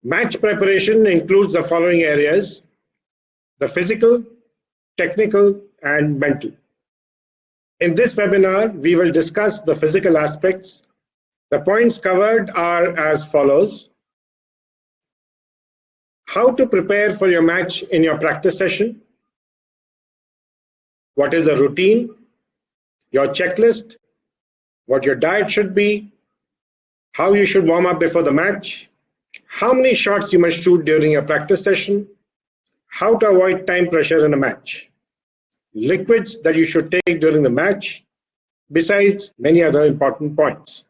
Match preparation includes the following areas: the physical, technical, and mental. In this webinar, we will discuss the physical aspects. The points covered are as follows: how to prepare for your match in your practice session, what is the routine, your checklist, what your diet should be, how you should warm up before the match, how many shots you must shoot during your practice session, how to avoid time pressure in a match, liquids that you should take during the match, besides many other important points.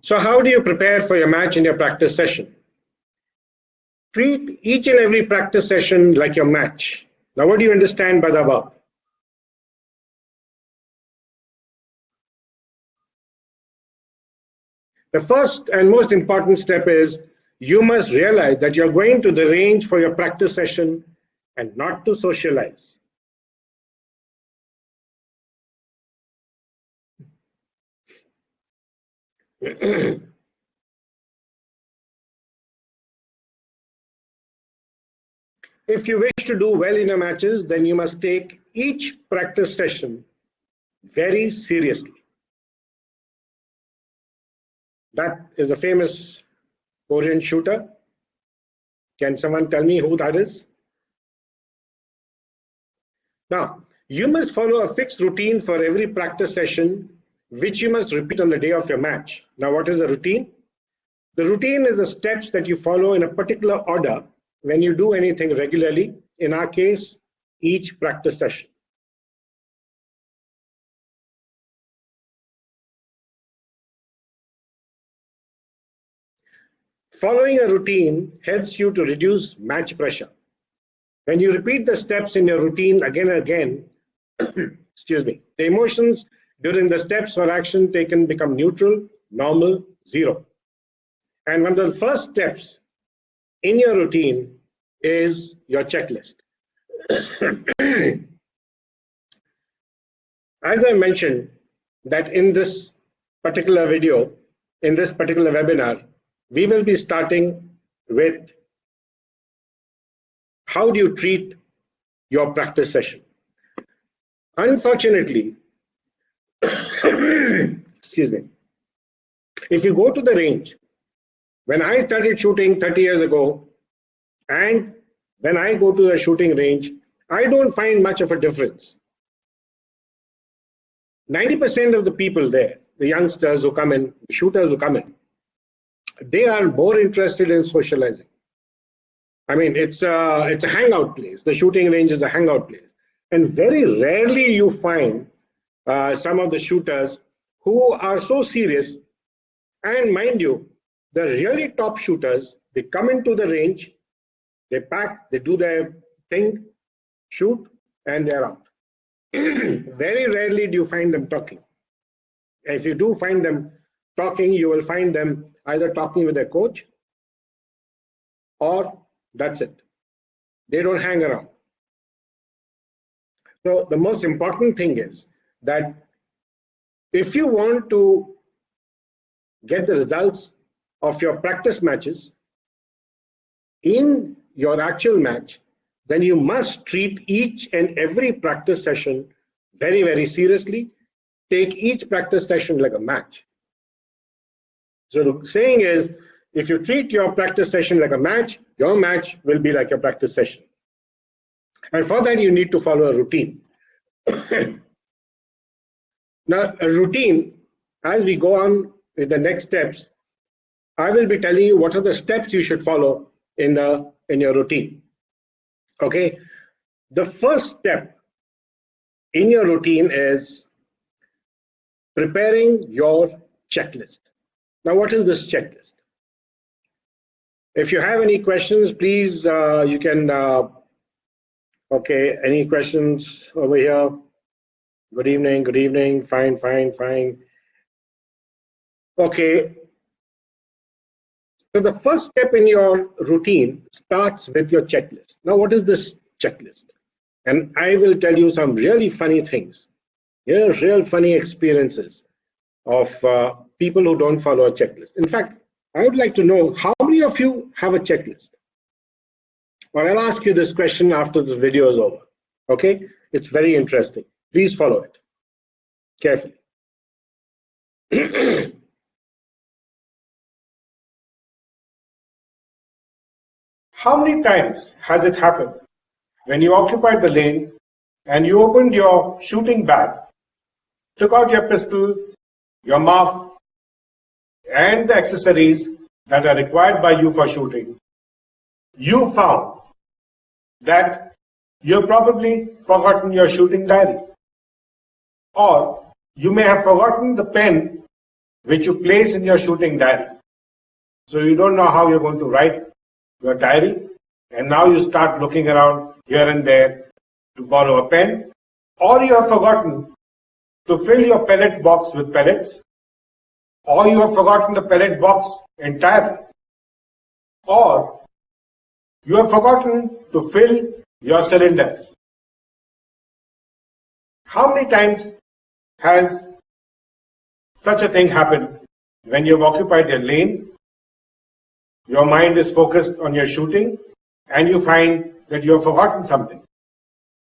So how do you prepare for your match in your practice session? Treat each and every practice session like your match. Now, what do you understand by the above? The first and most important step is you must realize that you're going to the range for your practice session and not to socialize. If you wish to do well in your matches, then you must take each practice session very seriously. That is a famous Korean shooter. Can someone tell me who that is? Now, you must follow a fixed routine for every practice session, which you must repeat on the day of your match. Now, what is the routine? The routine is the steps that you follow in a particular order when you do anything regularly, in our case, each practice session. Following a routine helps you to reduce match pressure. When you repeat the steps in your routine again and again, excuse me, the emotions during the steps or action taken become neutral, normal, zero. And one of the first steps in your routine is your checklist. As I mentioned that in this particular video, in this particular webinar, we will be starting with how do you treat your practice session. Unfortunately, excuse me, if you go to the range, when I started shooting 30 years ago, and when I go to the shooting range, I don't find much of a difference. 90% of the people there, the youngsters who come in, the shooters who come in, they are more interested in socializing. I mean, it's a hangout place. The shooting range is a hangout place. And very rarely you find some of the shooters who are so serious. And mind you, the really top shooters, they come into the range, they pack, they do their thing, shoot, and they're out. Very rarely do you find them talking. If you do find them talking, you will find them either talking with their coach or that's it. They don't hang around. So the most important thing is that if you want to get the results of your practice matches in your actual match, then you must treat each and every practice session very, very seriously. Take each practice session like a match. So the saying is, if you treat your practice session like a match, your match will be like your practice session. And for that, you need to follow a routine. Now, a routine, as we go on with the next steps, I will be telling you what are the steps you should follow in your routine. Okay, the first step in your routine is preparing your checklist. Now, what is this checklist? If you have any questions, please, you can, okay, any questions over here? Good evening, fine. Okay, so the first step in your routine starts with your checklist. Now, what is this checklist? And I will tell you some really funny things. Here, real funny experiences of people who don't follow a checklist. In fact, I would like to know how many of you have a checklist? Or I'll ask you this question after this video is over. Okay? It's very interesting. Please follow it carefully. How many times has it happened when you occupied the lane and you opened your shooting bag, took out your pistol, your muff, and the accessories that are required by you for shooting, you found that you've probably forgotten your shooting diary. Or you may have forgotten the pen which you place in your shooting diary. So you don't know how you're going to write your diary, and now you start looking around here and there to borrow a pen, or you have forgotten to fill your pellet box with pellets, or you have forgotten the pellet box entirely, or you have forgotten to fill your cylinders. How many times has such a thing happened when you've occupied your lane, your mind is focused on your shooting, and you find that you have forgotten something?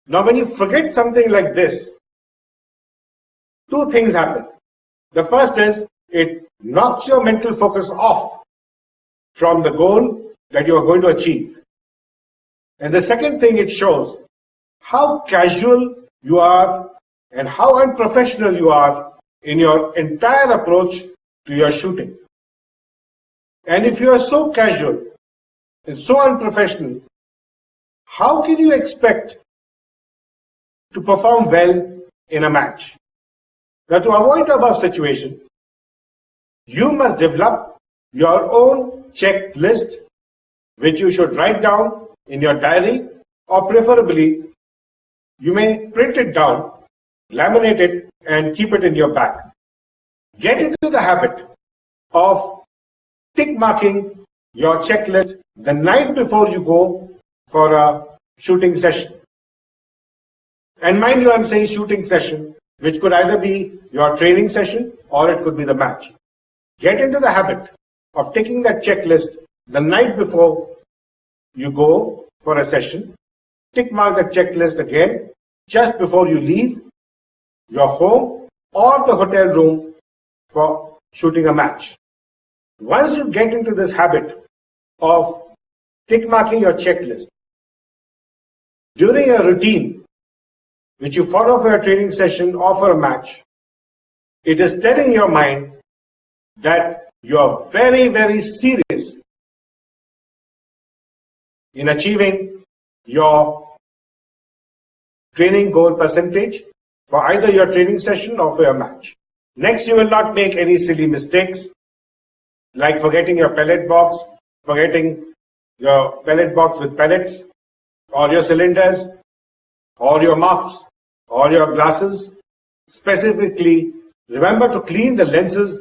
Now, when you forget something like this, two things happen. The first is it knocks your mental focus off from the goal that you are going to achieve. And the second thing it shows how casual you are and how unprofessional you are in your entire approach to your shooting. And if you are so casual and so unprofessional, how can you expect to perform well in a match? Now, to avoid the above situation, you must develop your own checklist, which you should write down in your diary, or preferably you may print it down, laminate it, and keep it in your bag. Get into the habit of tick marking your checklist the night before you go for a shooting session. And mind you, I'm saying shooting session, which could either be your training session or it could be the match. Get into the habit of taking that checklist the night before you go for a session. Tick mark the checklist again just before you leave your home or the hotel room for shooting a match. Once you get into this habit of tick marking your checklist during a routine which you follow for a training session or for a match, it is telling your mind that you are very, very serious in achieving your training goal percentage for either your training session or for your match. Next, you will not make any silly mistakes like forgetting your pellet box, forgetting your pellet box with pellets, or your cylinders, or your muffs, or your glasses. Specifically, remember to clean the lenses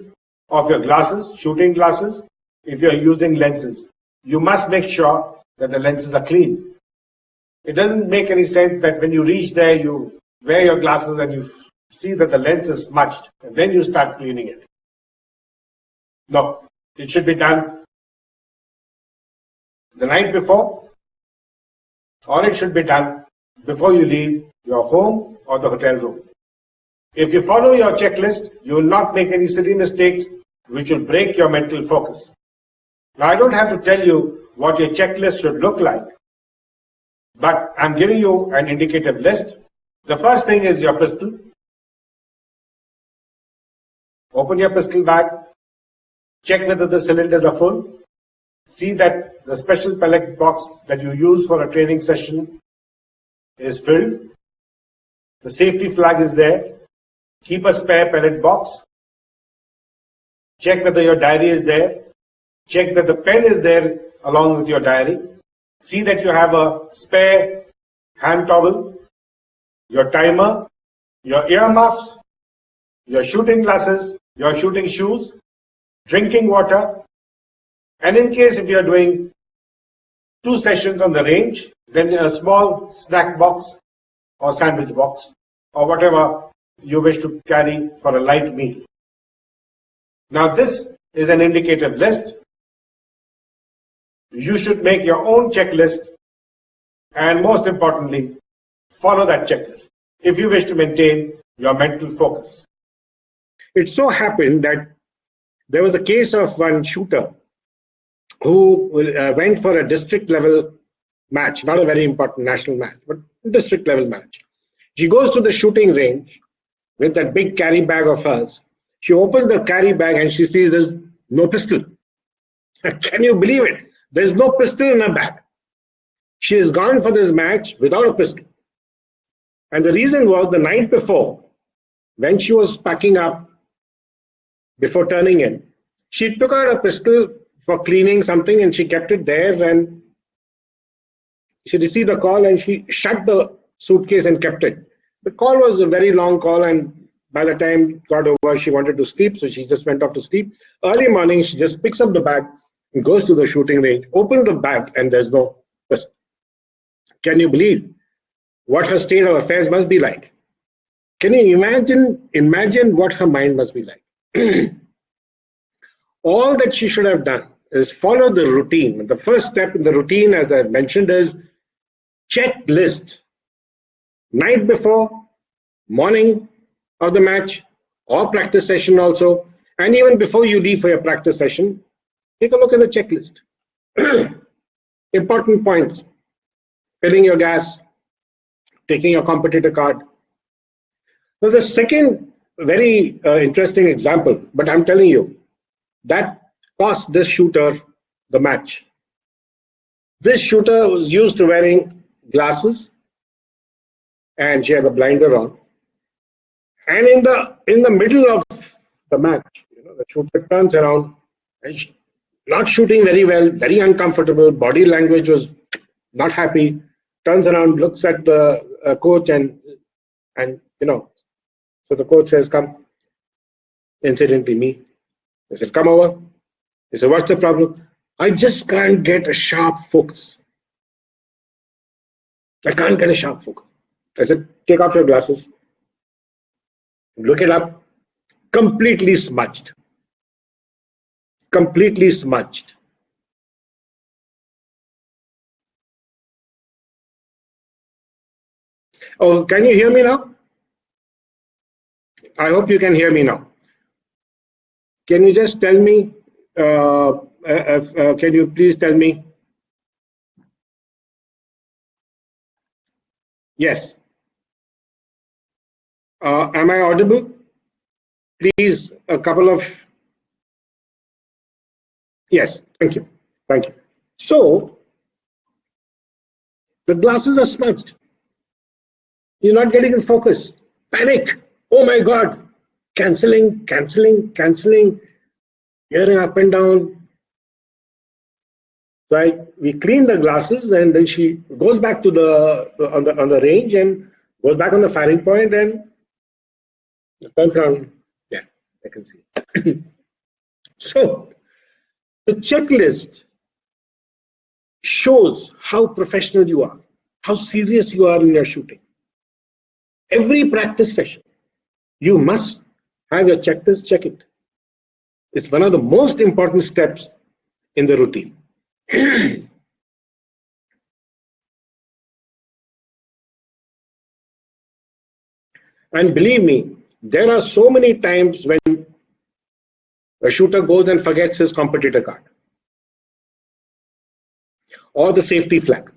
of your glasses, shooting glasses. If you are using lenses, you must make sure that the lenses are clean. It doesn't make any sense that when you reach there, you wear your glasses and you see that the lens is smudged, and then you start cleaning it. No, it should be done the night before, or it should be done before you leave your home or the hotel room. If you follow your checklist, you will not make any silly mistakes which will break your mental focus. Now, I don't have to tell you what your checklist should look like, but I'm giving you an indicative list. The first thing is your pistol. Open your pistol bag, check whether the cylinders are full, see that the special pellet box that you use for a training session is filled. The safety flag is there. Keep a spare pellet box. Check whether your diary is there. Check that the pen is there along with your diary. See that you have a spare hand towel, your timer, your earmuffs, your shooting glasses, your shooting shoes, drinking water, and in case if you are doing 2 sessions on the range, then a small snack box or sandwich box or whatever you wish to carry for a light meal. Now this is an indicative list. You should make your own checklist and most importantly, follow that checklist if you wish to maintain your mental focus. It so happened that there was a case of one shooter who went for a district level match, not a very important national match, but district level match. She goes to the shooting range with that big carry bag of hers. She opens the carry bag and she sees there's no pistol. Can you believe it? There's no pistol in her bag. She has gone for this match without a pistol. And the reason was the night before, when she was packing up before turning in, she took out a pistol for cleaning something and she kept it there, and she received a call and she shut the suitcase and kept it. The call was a very long call, and by the time it got over, she wanted to sleep, so she just went off to sleep. Early morning, she just picks up the bag and goes to the shooting range, opens the bag, and there's no pistol. Can you believe what her state of affairs must be like? Can you imagine what her mind must be like? All that she should have done is follow the routine. The first step in the routine, as I mentioned, is checklist. Night before, morning of the match, or practice session also, and even before you leave for your practice session, take a look at the checklist. Important points: filling your gas, taking your competitor card. Now, the second very interesting example, but I'm telling you, that cost this shooter the match. This shooter was used to wearing glasses, and she had a blinder on. And in the middle of the match, the shooter turns around and not shooting very well, very uncomfortable. Body language was not happy. Turns around, looks at the coach, and so the coach says, "Come." Incidentally, me. I said, "Come over." He said, "What's the problem?" "I just can't get a sharp focus. I can't get a sharp focus." I said, "Take off your glasses. Look it up." Completely smudged. Completely smudged. Oh, can you hear me now? I hope you can hear me now. Can you just tell me, can you please tell me? Yes. Am I audible? Please, a couple of. Yes, thank you. Thank you. So, the glasses are smudged. You're not getting the focus. Panic. Oh my God. Canceling, hearing up and down. So we clean the glasses, and then she goes back to on the range and goes back on the firing point and turns around. Yeah, I can see. So the checklist shows how professional you are, how serious you are in your shooting. Every practice session, you must have your checklist, check it. It's one of the most important steps in the routine. And believe me, there are so many times when a shooter goes and forgets his competitor card or the safety flag.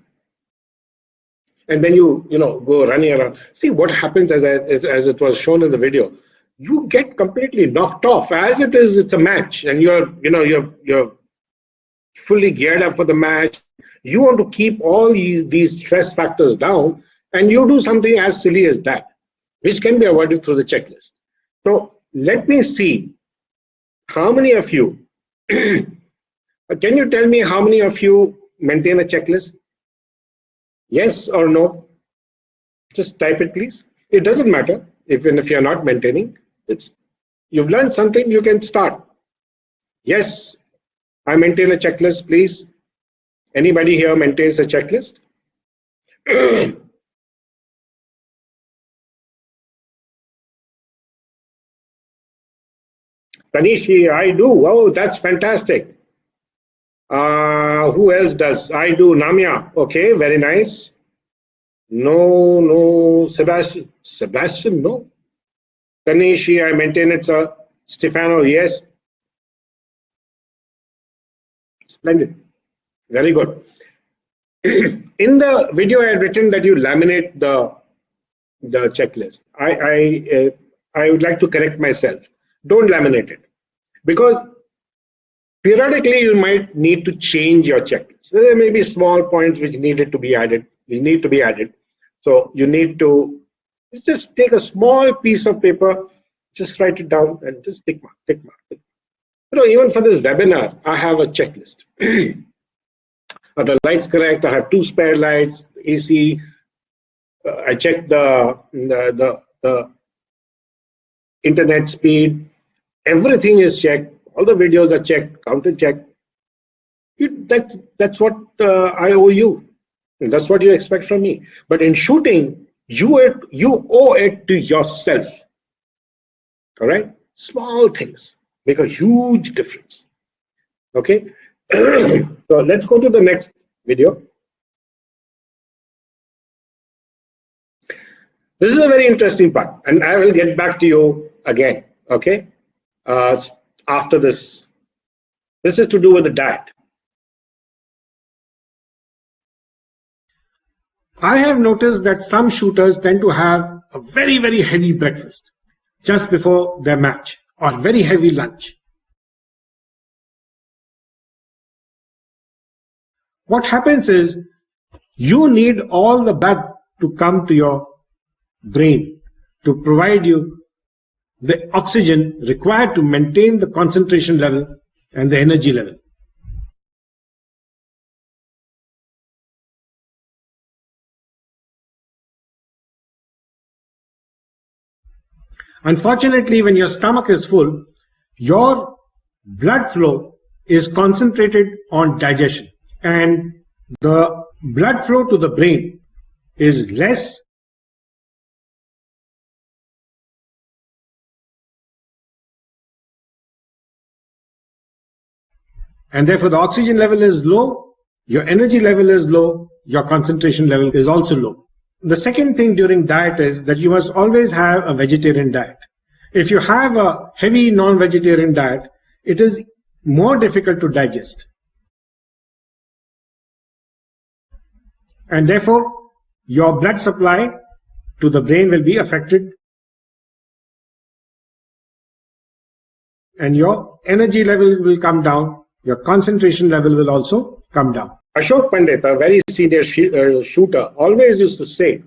And then you go running around. See what happens as it was shown in the video. You get completely knocked off. As it is, it's a match, and you're fully geared up for the match. You want to keep all these stress factors down, and you do something as silly as that, which can be avoided through the checklist. So let me see how many of you. Can you tell me how many of you maintain a checklist? Yes or no? Just type it, please. It doesn't matter even if you're not maintaining. You've learned something, you can start. Yes, I maintain a checklist, please. Anybody here maintains a checklist? Tanishi, I do. Oh, that's fantastic. Who else does? I do. Namya. Okay, very nice. No. Sebastian, no. Tanishi, I maintain it, sir. Stefano, yes. Splendid. Very good. In the video, I had written that you laminate the checklist. I would like to correct myself. Don't laminate it, because periodically you might need to change your checklist. There may be small points which need to be added. So you need to just take a small piece of paper, just write it down, and just tick mark, tick mark. Even for this webinar, I have a checklist. Are the lights correct? I have 2 spare lights, AC. I check the internet speed. Everything is checked. All the videos are checked, counter checked. That's what I owe you. And that's what you expect from me. But in shooting, you owe it to yourself. All right? Small things make a huge difference. Okay? So let's go to the next video. This is a very interesting part, and I will get back to you again, okay? After this. This is to do with the diet. I have noticed that some shooters tend to have a very, very heavy breakfast just before their match, or very heavy lunch. What happens is you need all the blood to come to your brain to provide you the oxygen required to maintain the concentration level and the energy level. Unfortunately, when your stomach is full, your blood flow is concentrated on digestion, and the blood flow to the brain is less, and therefore the oxygen level is low, your energy level is low, your concentration level is also low. The second thing during diet is that you must always have a vegetarian diet. If you have a heavy non-vegetarian diet, it is more difficult to digest. And therefore, your blood supply to the brain will be affected, and your energy level will come down, your concentration level will also come down. Ashok Pandit, a very senior shooter, always used to say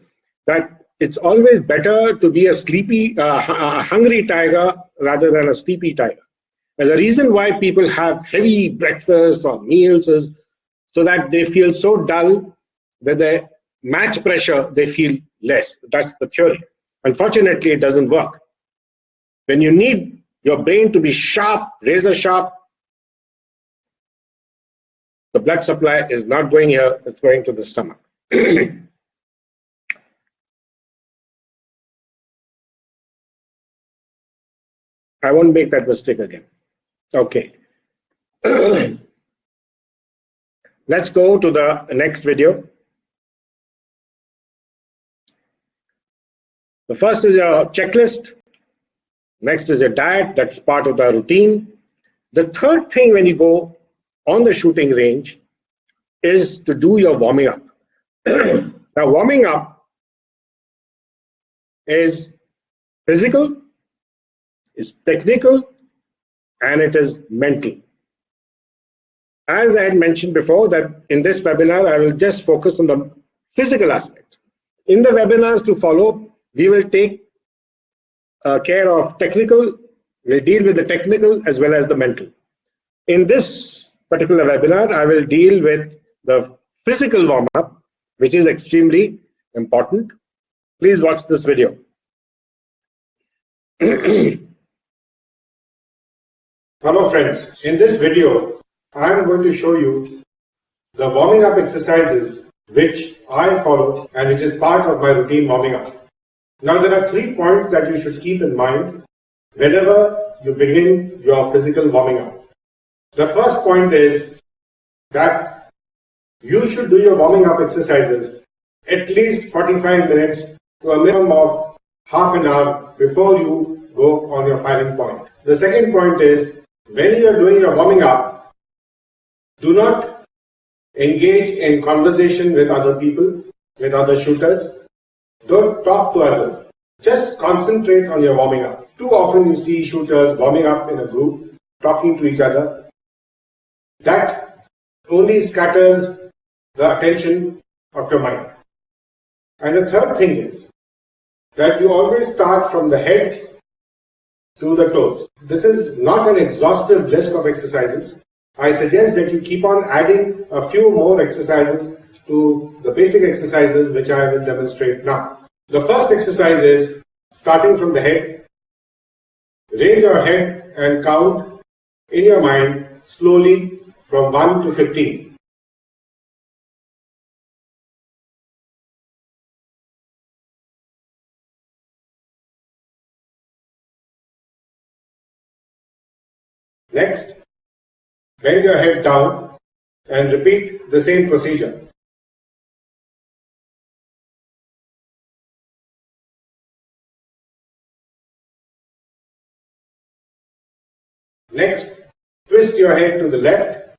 that it's always better to be a hungry tiger rather than a sleepy tiger. And the reason why people have heavy breakfasts or meals is so that they feel so dull that their match pressure, they feel less. That's the theory. Unfortunately, it doesn't work. When you need your brain to be sharp, razor sharp, the blood supply is not going here, it's going to the stomach. I won't make that mistake again. Okay. Let's go to the next video. The first is your checklist. Next is your diet. That's part of the routine. The third thing when you go on the shooting range is to do your warming up. Now, warming up is physical, is technical, and it is mental. As I had mentioned before, that in this webinar, I will just focus on the physical aspect. In the webinars to follow, we will take care of technical, we'll deal with the technical as well as the mental. In this particular webinar, I will deal with the physical warm-up, which is extremely important. Please watch this video. Hello friends, in this video, I am going to show you the warming up exercises which I follow and which is part of my routine warming up. Now there are 3 points that you should keep in mind whenever you begin your physical warming up. The first point is that you should do your warming up exercises at least 45 minutes to a minimum of half an hour before you go on your firing point. The second point is, when you are doing your warming up, do not engage in conversation with other people, with other shooters. Don't talk to others. Just concentrate on your warming up. Too often you see shooters warming up in a group, talking to each other. That only scatters the attention of your mind. And the third thing is that you always start from the head to the toes. This is not an exhaustive list of exercises. I suggest that you keep on adding a few more exercises to the basic exercises which I will demonstrate now. The first exercise is starting from the head. Raise your head and count in your mind slowly from 1 to 15. Next, bend your head down and repeat the same procedure. Next, twist your head to the left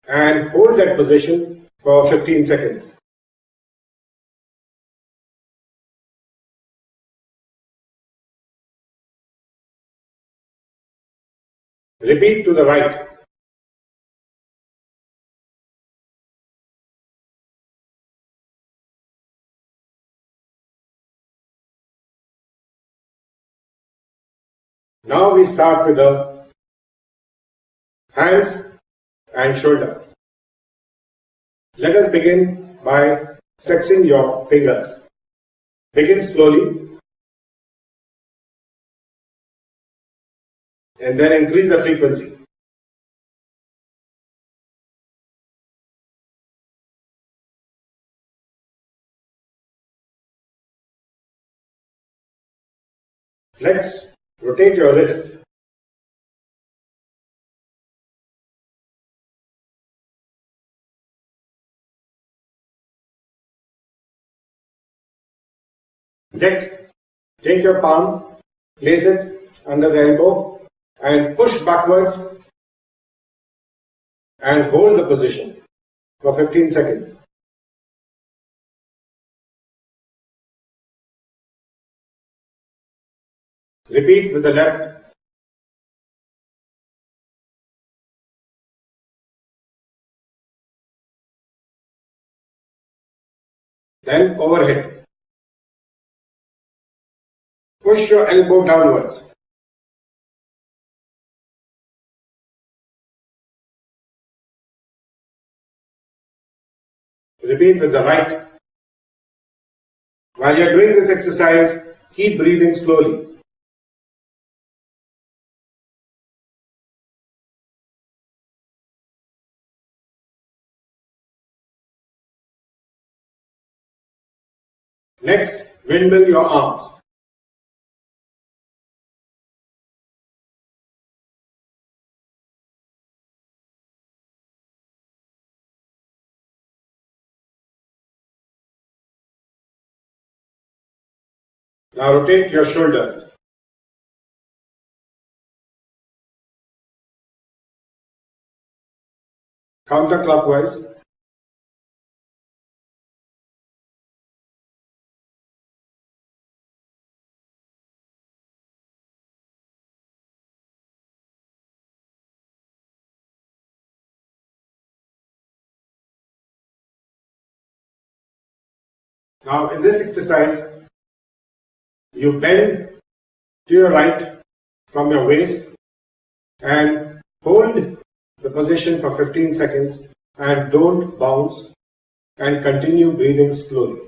and hold that position for 15 seconds. Repeat to the right. Now we start with the hands and shoulder. Let us begin by flexing your fingers. Begin slowly and then increase the frequency. Flex, rotate your wrist. Next, take your palm, place it under the elbow and push backwards and hold the position for 15 seconds. Repeat with the left. Then overhead. Push your elbow downwards. Repeat with the right. While you are doing this exercise, keep breathing slowly. Next, windmill your arms. Now rotate your shoulders. Counterclockwise. Now in this exercise, you bend to your right from your waist and hold the position for 15 seconds and don't bounce and continue breathing slowly.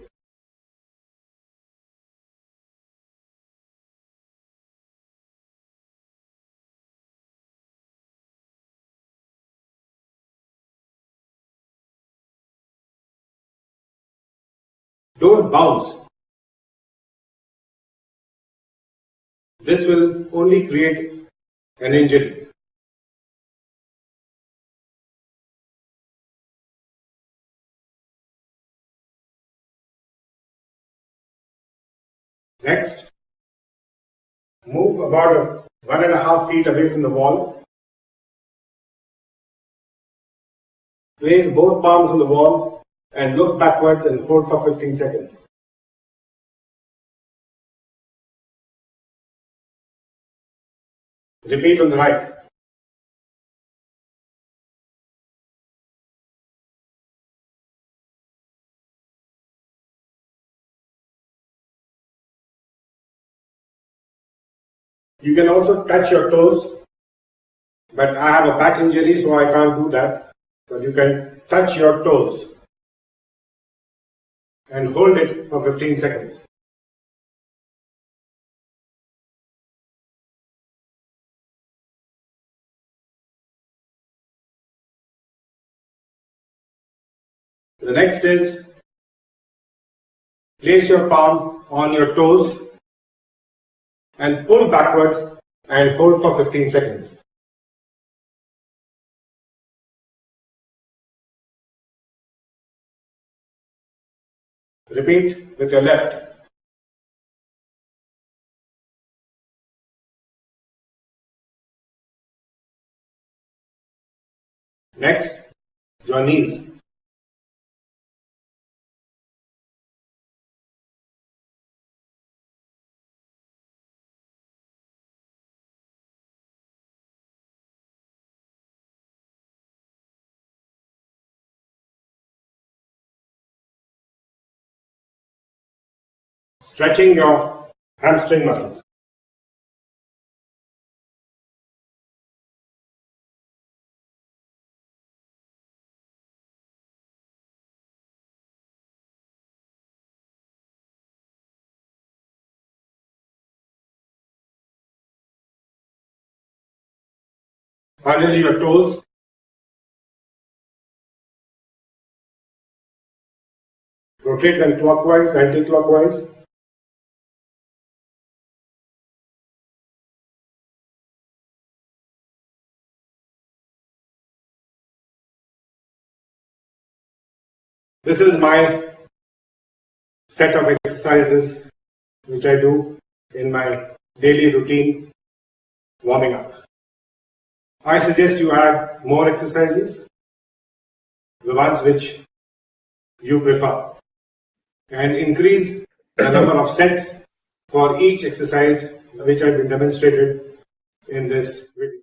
Don't bounce. This will only create an injury. Next, move about 1.5 feet away from the wall. Place both palms on the wall and look backwards and hold for 15 seconds. Repeat on the right. You can also touch your toes, but I have a back injury, so I can't do that. But you can touch your toes and hold it for 15 seconds. The next is place your palm on your toes and pull backwards and hold for 15 seconds. Repeat with your left. Next, your knees. Stretching your hamstring muscles. Finally, your toes. Rotate them clockwise, anti-clockwise. This is my set of exercises which I do in my daily routine warming up. I suggest you add more exercises, the ones which you prefer, and increase the number of sets for each exercise which have been demonstrated in this video.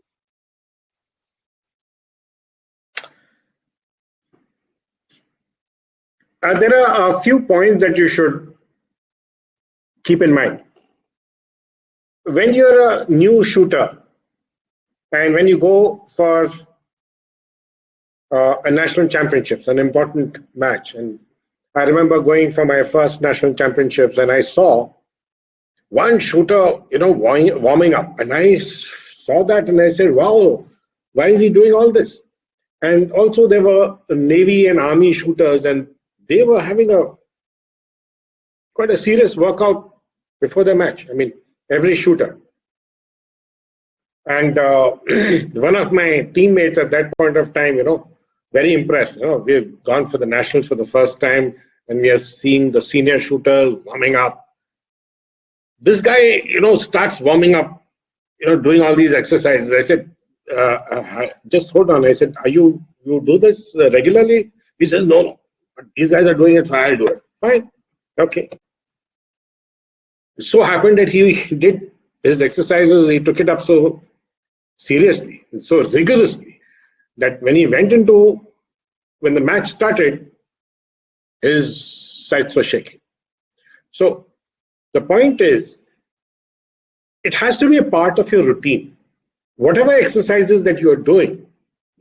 There are a few points that you should keep in mind. When you're a new shooter and when you go for a national championships, an important match, and I remember going for my first national championships and I saw one shooter, warming up, and I saw that and I said, wow, why is he doing all this? And also there were Navy and Army shooters and they were having quite a serious workout before the match. I mean, every shooter. And one of my teammates at that point of time, very impressed. We've gone for the nationals for the first time and we are seeing the senior shooter warming up. This guy, starts warming up, doing all these exercises. I said, just hold on. I said, you do this regularly? He says, no. But these guys are doing it, so I'll do it. Fine. Okay. It so happened that he did his exercises, he took it up so seriously, so rigorously, that when the match started, his sides were shaking. So the point is, it has to be a part of your routine. Whatever exercises that you are doing,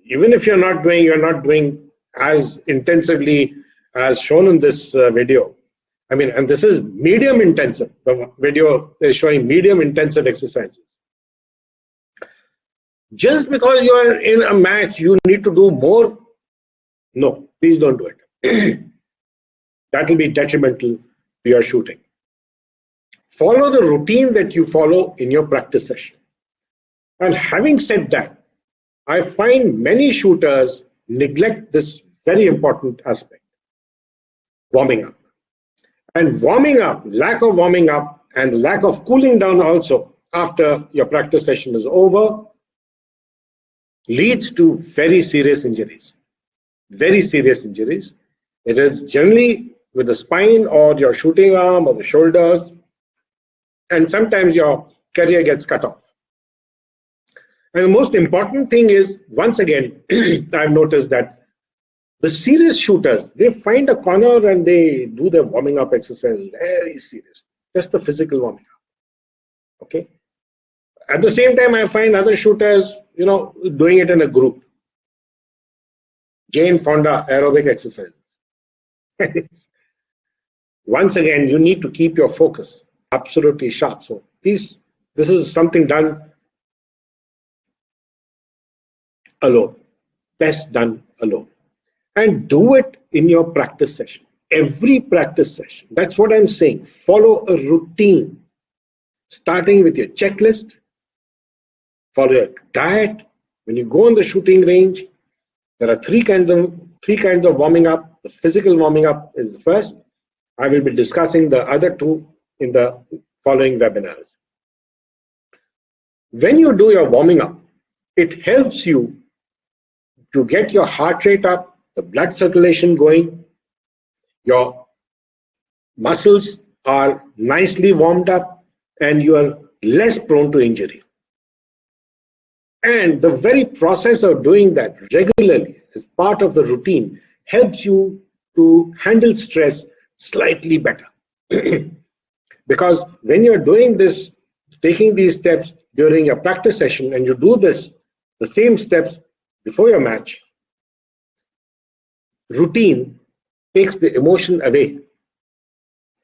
even if you're not doing as intensively as shown in this video. I mean, and this is medium intensive. The video is showing medium intensive exercises. Just because you are in a match, you need to do more. No, please don't do it. That will be detrimental to your shooting. Follow the routine that you follow in your practice session. And having said that, I find many shooters neglect this very important aspect, warming up. And warming up, lack of warming up, and lack of cooling down also after your practice session is over leads to very serious injuries. Very serious injuries. It is generally with the spine or your shooting arm or the shoulders, and sometimes your career gets cut off. And the most important thing is, once again, I've noticed that the serious shooters, they find a corner and they do their warming up exercise very serious, just the physical warming up. Okay. At the same time, I find other shooters, doing it in a group. Jane Fonda aerobic exercises. Once again, you need to keep your focus absolutely sharp. So please, this is something done alone, best done alone. And do it in your practice session. Every practice session. That's what I'm saying. Follow a routine, starting with your checklist, follow your diet. When you go on the shooting range, there are three kinds of warming up. The physical warming up is the first. I will be discussing the other two in the following webinars. When you do your warming up, it helps you to get your heart rate up, the blood circulation going, your muscles are nicely warmed up, and you are less prone to injury. And the very process of doing that regularly as part of the routine helps you to handle stress slightly better. Because when you're doing this, taking these steps during your practice session, and you do this, the same steps before your match, routine takes the emotion away,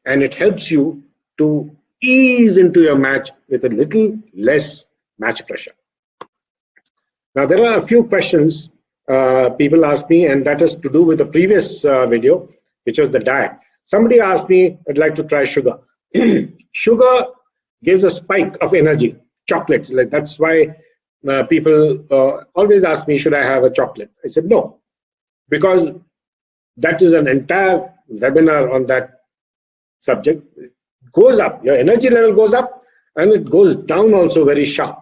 and it helps you to ease into your match with a little less match pressure. Now, there are a few questions people ask me, and that is to do with the previous video, which was the diet. Somebody asked me, I'd like to try sugar. Sugar gives a spike of energy, chocolates. Like that's why people always ask me, should I have a chocolate? I said, no, because that is an entire webinar on that subject. It goes up, your energy level goes up, and it goes down also very sharp.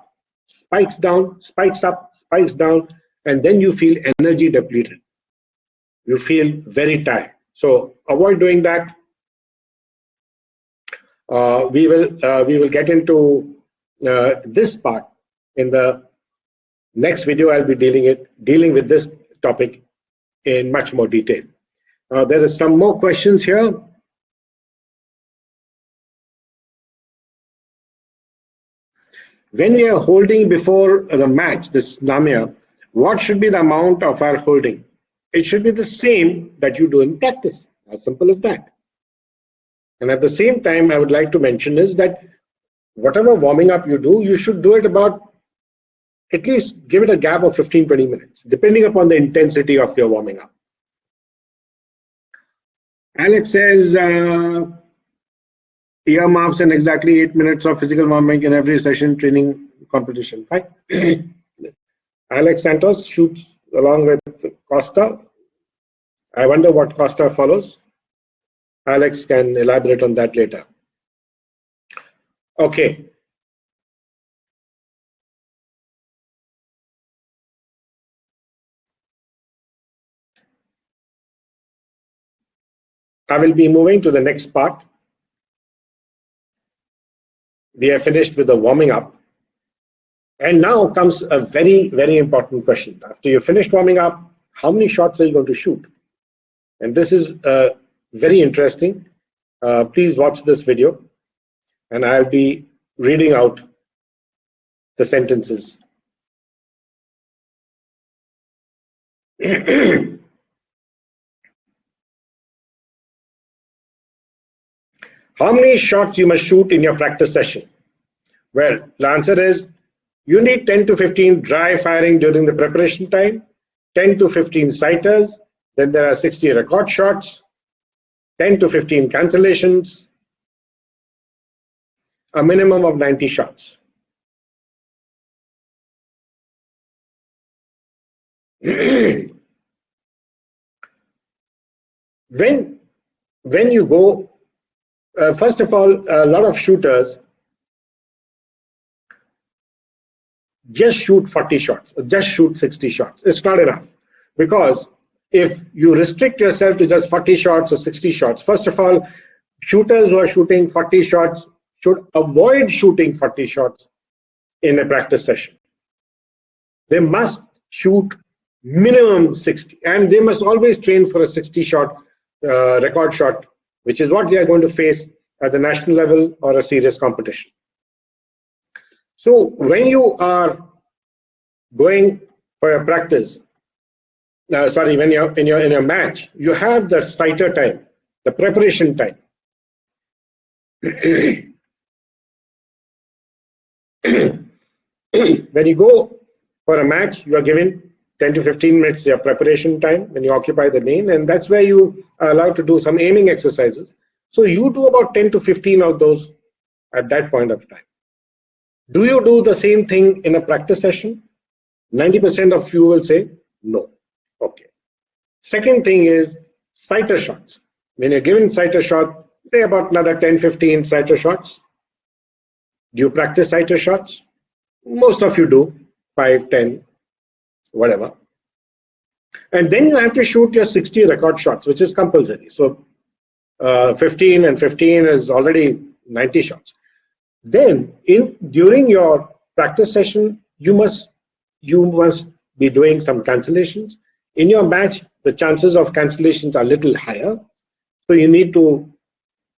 Spikes down, spikes up, spikes down, and then you feel energy depleted. You feel very tired. So avoid doing that. We will get into this part in the next video. I'll be dealing with this topic in much more detail. There is some more questions here. When we are holding before the match, this Namya, what should be the amount of our holding? It should be the same that you do in practice. As simple as that. And at the same time, I would like to mention is that whatever warming up you do, you should do it about, at least give it a gap of 15-20 minutes, depending upon the intensity of your warming up. Alex says, earmuffs and exactly 8 minutes of physical warming in every session training competition. Fine. Alex Santos shoots along with Costa. I wonder what Costa follows. Alex can elaborate on that later. Okay. I will be moving to the next part. We are finished with the warming up. And now comes a very, very important question. After you finished warming up, how many shots are you going to shoot? And this is very interesting. Please watch this video, and I'll be reading out the sentences. How many shots you must shoot in your practice session? Well, the answer is you need 10 to 15 dry firing during the preparation time, 10 to 15 sighters, then there are 60 record shots, 10 to 15 cancellations, a minimum of 90 shots. when you go, first of all, a lot of shooters just shoot 40 shots, just shoot 60 shots. It's not enough, because if you restrict yourself to just 40 shots or 60 shots, first of all, shooters who are shooting 40 shots should avoid shooting 40 shots in a practice session. They must shoot minimum 60, and they must always train for a 60 shot record shot, which is what they are going to face at the national level or a serious competition. So when you are going for a practice, when you're in your match, you have the sighter time, the preparation time. When you go for a match, you are given 10 to 15 minutes your preparation time when you occupy the lane, and that's where you are allowed to do some aiming exercises. So you do about 10 to 15 of those at that point of time. Do you do the same thing in a practice session? 90% of you will say no. Okay. Second thing is sighter shots. When you're given sighter shot, say about another 10, 15 sighter shots. Do you practice sighter shots? Most of you do, 5, 10, whatever. And then you have to shoot your 60 record shots, which is compulsory. So 15 and 15 is already 90 shots. Then during your practice session, you must be doing some cancellations. In your match, the chances of cancellations are a little higher. So you need to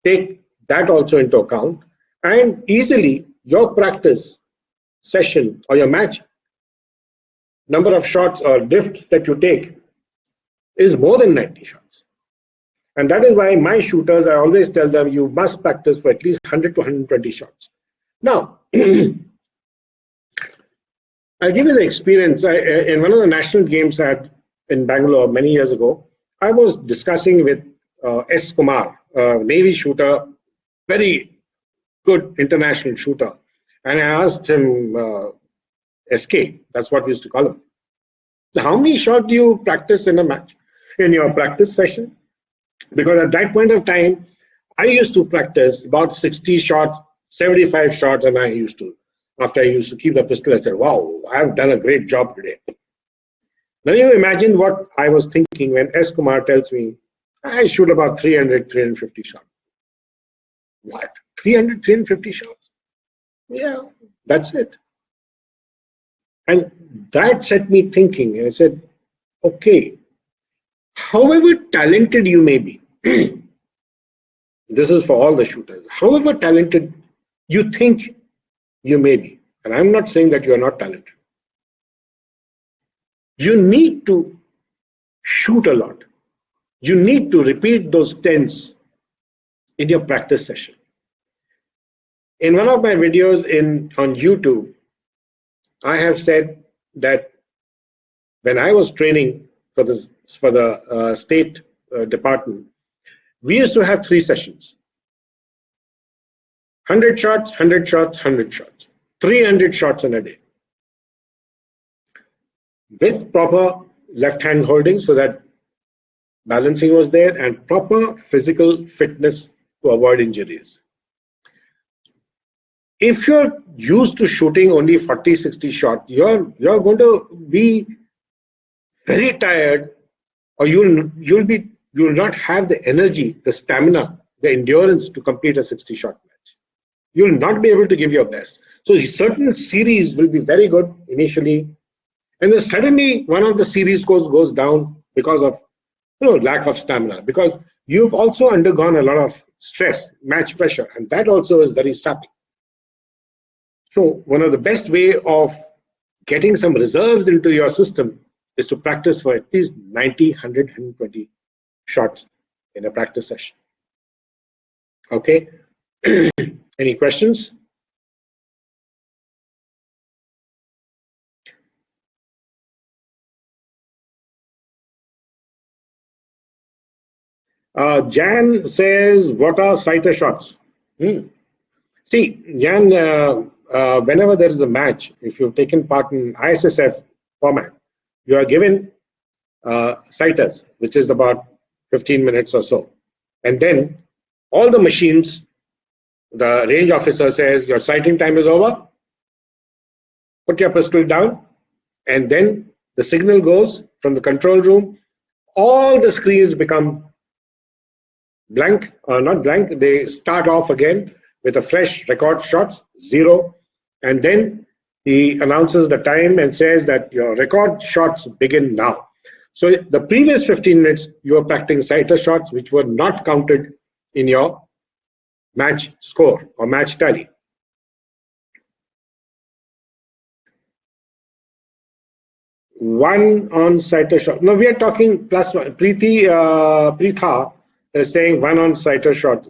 take that also into account. And easily, your practice session or your match number of shots or drifts that you take is more than 90 shots. And that is why my shooters, I always tell them, you must practice for at least 100 to 120 shots. Now, I'll give you the experience. In one of the national games I had in Bangalore many years ago, I was discussing with S. Kumar, a Navy shooter, very good international shooter. And I asked him, SK, that's what we used to call him, how many shots do you practice in a match, in your practice session? Because at that point of time, I used to practice about 60 shots, 75 shots, and after I used to keep the pistol, I said, wow, I've done a great job today. Now you imagine what I was thinking when S. Kumar tells me, I shoot about 300, 350 shots. What? 300, 350 shots? Yeah, that's it. And that set me thinking. And I said, okay, however talented you may be, this is for all the shooters, however talented you think you may be, and I'm not saying that you are not talented, you need to shoot a lot. You need to repeat those tens in your practice session. In one of my videos on YouTube, I have said that when I was training for the State Department, we used to have 3 sessions. 100 shots, 100 shots, 100 shots. 300 shots in a day. With proper left hand holding so that balancing was there and proper physical fitness to avoid injuries. If you're used to shooting only 40, 60 shots, you're going to be very tired, or you'll not have the energy, the stamina, the endurance to complete a 60 shot match. You'll not be able to give your best. So certain series will be very good initially, and then suddenly one of the series goes down because of lack of stamina, because you've also undergone a lot of stress, match pressure, and that also is very sapping. So one of the best way of getting some reserves into your system is to practice for at least 90, 100, 120 shots in a practice session. Okay. Any questions? Jan says, what are sighter shots? See, Jan, whenever there is a match, if you've taken part in ISSF format, you are given sighters, which is about 15 minutes or so. And then all the machines, the range officer says, your sighting time is over, put your pistol down, and then the signal goes from the control room. All the screens become blank, or not blank, they start off again with a fresh record shots, 0. And then he announces the time and says that your record shots begin now. So the previous 15 minutes, you were practicing sighter shots, which were not counted in your match score or match tally. One on sighter shot. No, we are talking plus one. Pritha is saying one on sighter shot.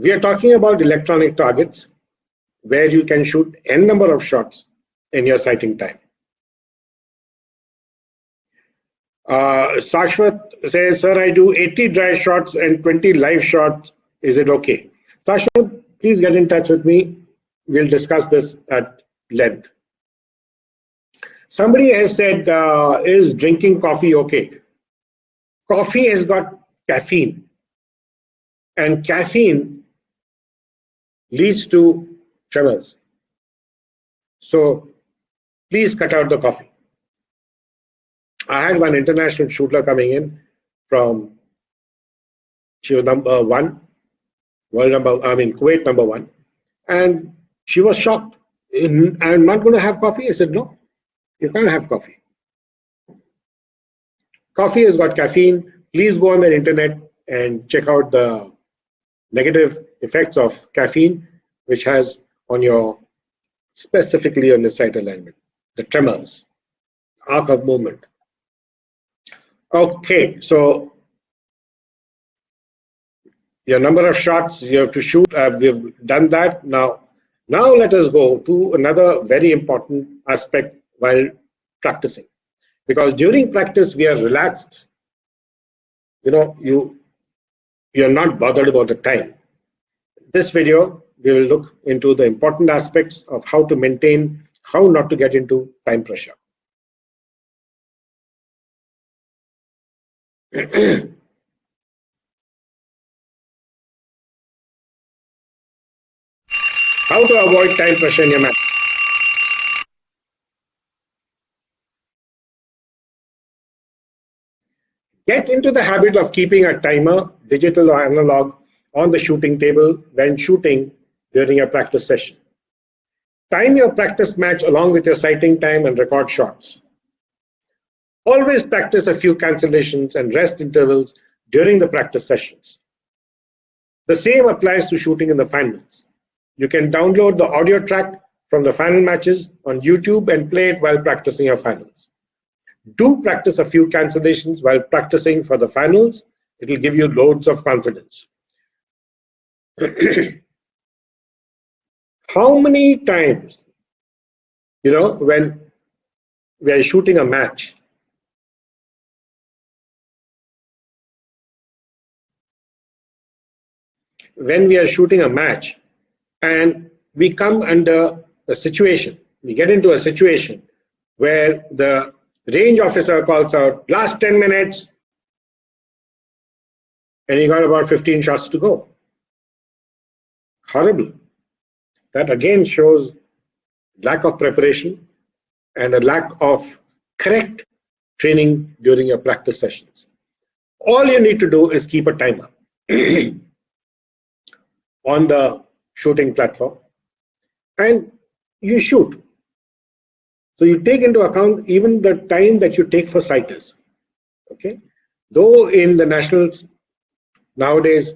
We are talking about electronic targets where you can shoot n number of shots in your sighting time. Sashwat says, sir, I do 80 dry shots and 20 live shots. Is it okay? Sashwat, please get in touch with me. We'll discuss this at length. Somebody has said, is drinking coffee okay? Coffee has got caffeine, and caffeine leads to tremors. So please cut out the coffee. I had one international shooter coming in from, she was number one, Kuwait number one, and she was shocked. I'm not going to have coffee. I said, no, you can't have coffee. Coffee has got caffeine. Please go on the internet and check out the negative effects of caffeine, which has on your, specifically on the sight alignment, the tremors, arc of movement. Okay, so your number of shots you have to shoot, we've done that. Now let us go to another very important aspect while practicing. Because during practice, we are relaxed. You're not bothered about the time. This video, we will look into the important aspects of how to maintain, how not to get into time pressure. How to avoid time pressure in your match. Get into the habit of keeping a timer, digital or analog, on the shooting table when shooting during a practice session. Time your practice match along with your sighting time and record shots. Always practice a few cancellations and rest intervals during the practice sessions. The same applies to shooting in the finals. You can download the audio track from the final matches on YouTube and play it while practicing your finals. Do practice a few cancellations while practicing for the finals. It will give you loads of confidence. How many times, when we are shooting a match, and we come under a situation, we get into a situation where the range officer calls out last 10 minutes and you got about 15 shots to go. Horrible. That again shows lack of preparation and a lack of correct training during your practice sessions. All you need to do is keep a timer on the shooting platform and you shoot. So you take into account even the time that you take for sighters. Okay, though in the nationals nowadays,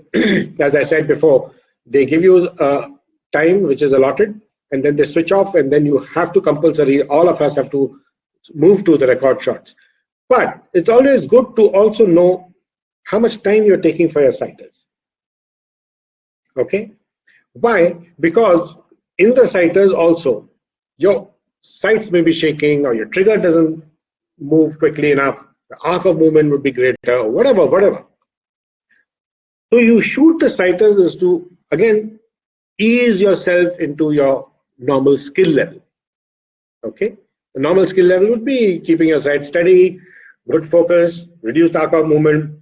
as I said before, they give you a time which is allotted and then they switch off and then you have to compulsory, all of us have to move to the record shots. But it's always good to also know how much time you're taking for your sighters. Okay, why? Because in the sighters also, your sights may be shaking or your trigger doesn't move quickly enough, the arc of movement would be greater, or whatever. So you shoot the sighters is to, again, ease yourself into your normal skill level. Okay, A normal skill level would be keeping your sight steady, good focus, reduced arc of movement,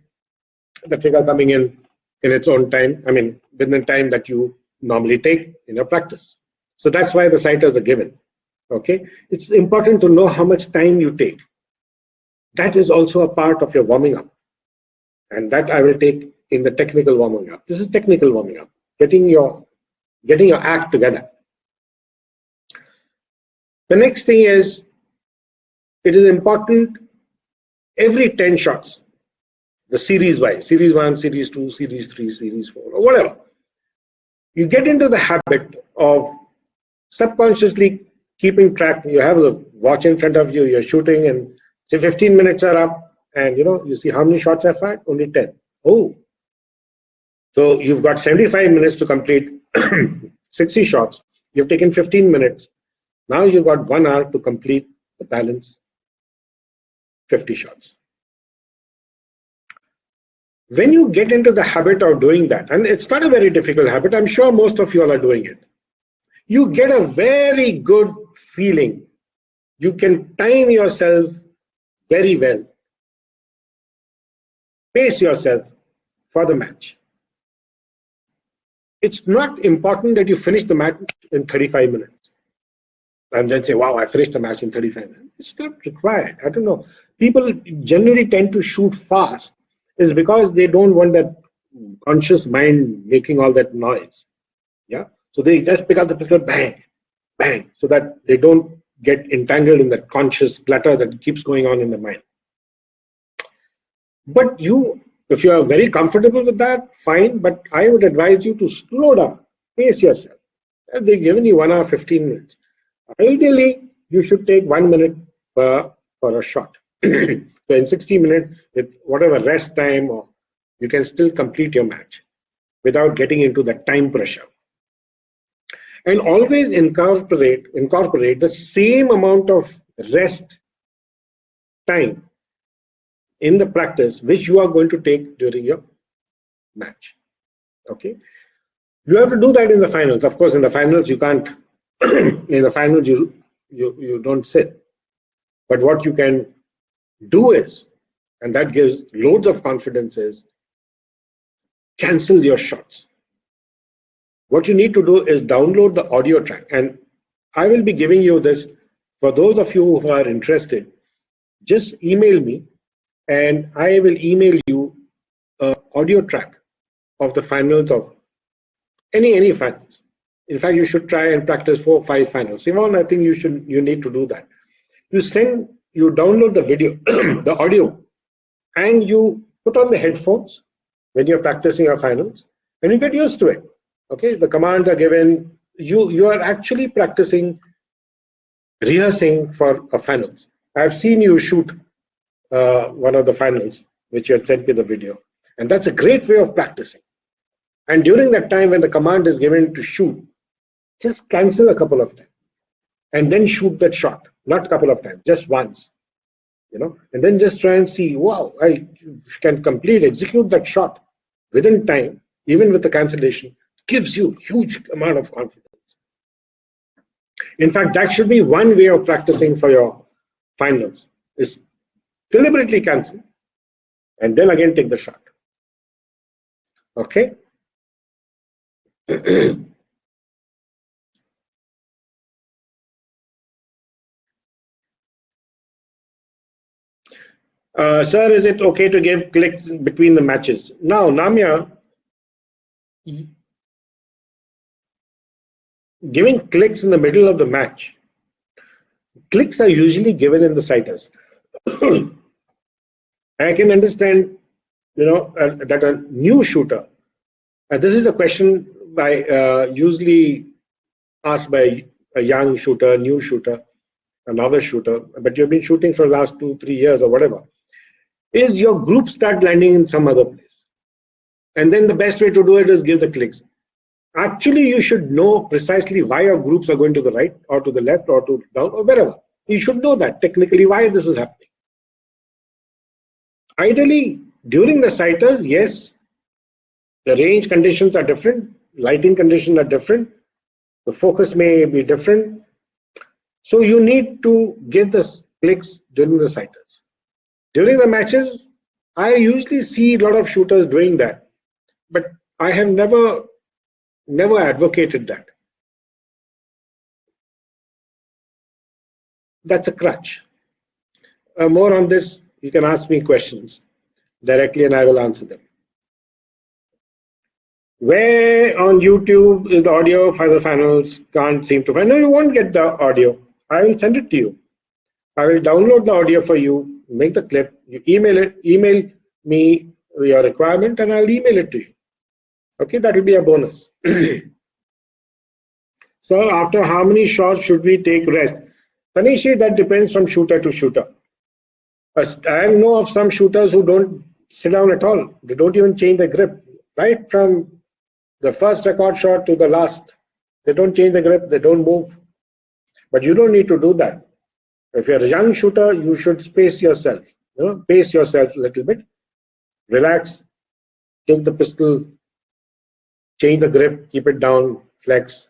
the trigger coming in its own time, I mean, within the time that you normally take in your practice. So that's why the sighters are given. Okay, it's important to know how much time you take. That is also a part of your warming up, and that I will take in the technical warming up. This is technical warming up, getting your act together. The next thing is, it is important every 10 shots, the series wise, series 1, series 2, series 3, series 4, or whatever, you get into the habit of subconsciously keeping track. You have the watch in front of you, you're shooting, and say 15 minutes are up, and you see how many shots I've fired? Only 10. Oh, so you've got 75 minutes to complete 60 shots. You've taken 15 minutes. Now you've got 1 hour to complete the balance 50 shots. When you get into the habit of doing that, and it's not a very difficult habit, I'm sure most of you all are doing it, you get a very good feeling. You can time yourself very well. Pace yourself for the match. It's not important that you finish the match in 35 minutes and then say, wow, I finished the match in 35 minutes. It's not required. I don't know. People generally tend to shoot fast is because they don't want that conscious mind making all that noise. Yeah. So they just pick up the pistol, bang, bang, so that they don't get entangled in that conscious clutter that keeps going on in the mind. But if you are very comfortable with that, fine. But I would advise you to slow down, pace yourself. They've given you 1 hour, 15 minutes. Ideally, you should take 1 minute for a shot. So in 60 minutes, with whatever rest time, or you can still complete your match without getting into that time pressure. And always incorporate the same amount of rest time in the practice which you are going to take during your match. Okay, you have to do that in the finals. Of course, in the finals you can't. In the finals you don't sit. But what you can do is, and that gives loads of confidence, is cancel your shots. What you need to do is download the audio track, and I will be giving you this for those of you who are interested. Just email me, and I will email you an audio track of the finals of any finals. In fact, you should try and practice 4 or 5 finals. Simon, I think you need to do that. You download the video, the audio, and you put on the headphones when you're practicing your finals, and you get used to it. Okay, the commands are given. You are actually practicing, rehearsing for a finals. I've seen you shoot one of the finals, which you had sent me the video, and that's a great way of practicing. And during that time when the command is given to shoot, just cancel a couple of times and then shoot that shot. Not a couple of times, just once. And then just try and see, wow, I can execute that shot within time, even with the cancellation. Gives you huge amount of confidence. In fact, that should be one way of practicing for your finals, is deliberately cancel and then again take the shot. Okay. Sir, is it okay to give clicks between the matches? Now, Namya, giving clicks in the middle of the match, clicks are usually given in the sighters. I can understand, that a new shooter, this is a question usually asked by a young shooter, new shooter, a novice shooter, but you've been shooting for the last 2-3 years or whatever. Is your group start landing in some other place? And then the best way to do it is give the clicks. Actually, you should know precisely why your groups are going to the right or to the left or to down or wherever. You should know that technically why this is happening. Ideally, during the sighters, yes, the range conditions are different, lighting conditions are different, the focus may be different. So you need to give the clicks during the sighters. During the matches, I usually see a lot of shooters doing that, but I have never advocated that. That's a crutch. More on this, you can ask me questions directly and I will answer them. Where on YouTube is the audio for the finals? Can't seem to find. No, you won't get the audio. I will send it to you. I will download the audio for you, make the clip, you email me your requirement, and I'll email it to you. Okay, that will be a bonus. So after how many shots should we take rest? Tanishi, that depends from shooter to shooter. I know of some shooters who don't sit down at all. They don't even change the grip. Right from the first record shot to the last, they don't change the grip, they don't move. But you don't need to do that. If you're a young shooter, you should space yourself. Pace yourself a little bit. Relax, take the pistol, change the grip, keep it down, flex,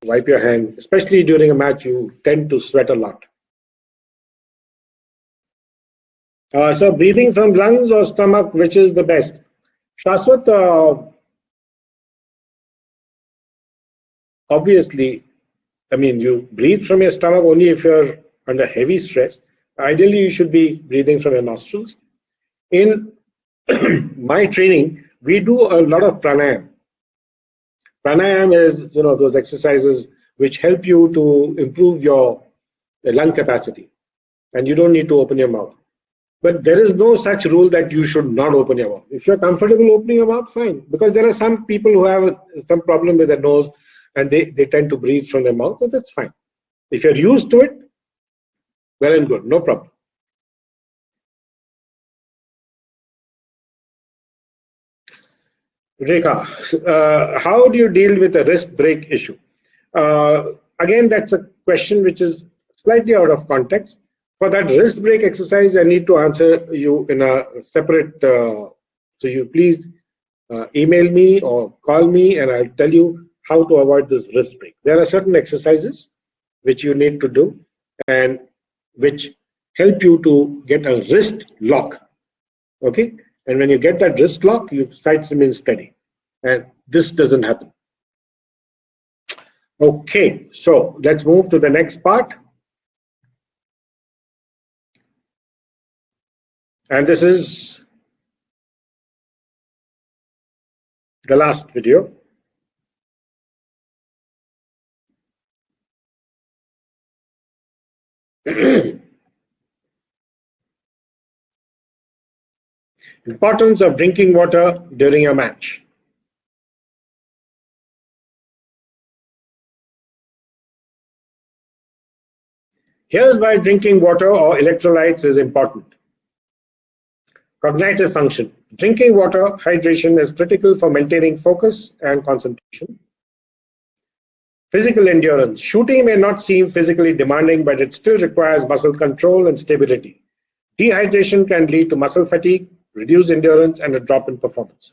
wipe your hand. Especially during a match, you tend to sweat a lot. So breathing from lungs or stomach, which is the best? Shaswat, obviously, I mean, you breathe from your stomach only if you're under heavy stress. Ideally, you should be breathing from your nostrils. In my training, we do a lot of pranayam. Pranayam is, those exercises which help you to improve your lung capacity, and you don't need to open your mouth. But there is no such rule that you should not open your mouth. If you're comfortable opening your mouth, fine. Because there are some people who have some problem with their nose and they tend to breathe from their mouth, but that's fine. If you're used to it, well and good, no problem. Rekha, how do you deal with a wrist break issue? Again, that's a question which is slightly out of context. For that wrist break exercise, I need to answer you in a separate, so you please email me or call me and I'll tell you how to avoid this wrist break. There are certain exercises which you need to do and which help you to get a wrist lock. Okay, and when you get that wrist lock, your sights remain steady, and this doesn't happen. Okay, so let's move to the next part. And this is the last video. Importance of drinking water during a match. Here's why drinking water or electrolytes is important. Cognitive function. Drinking water, hydration is critical for maintaining focus and concentration. Physical endurance. Shooting may not seem physically demanding, but it still requires muscle control and stability. Dehydration can lead to muscle fatigue, reduced endurance, and a drop in performance.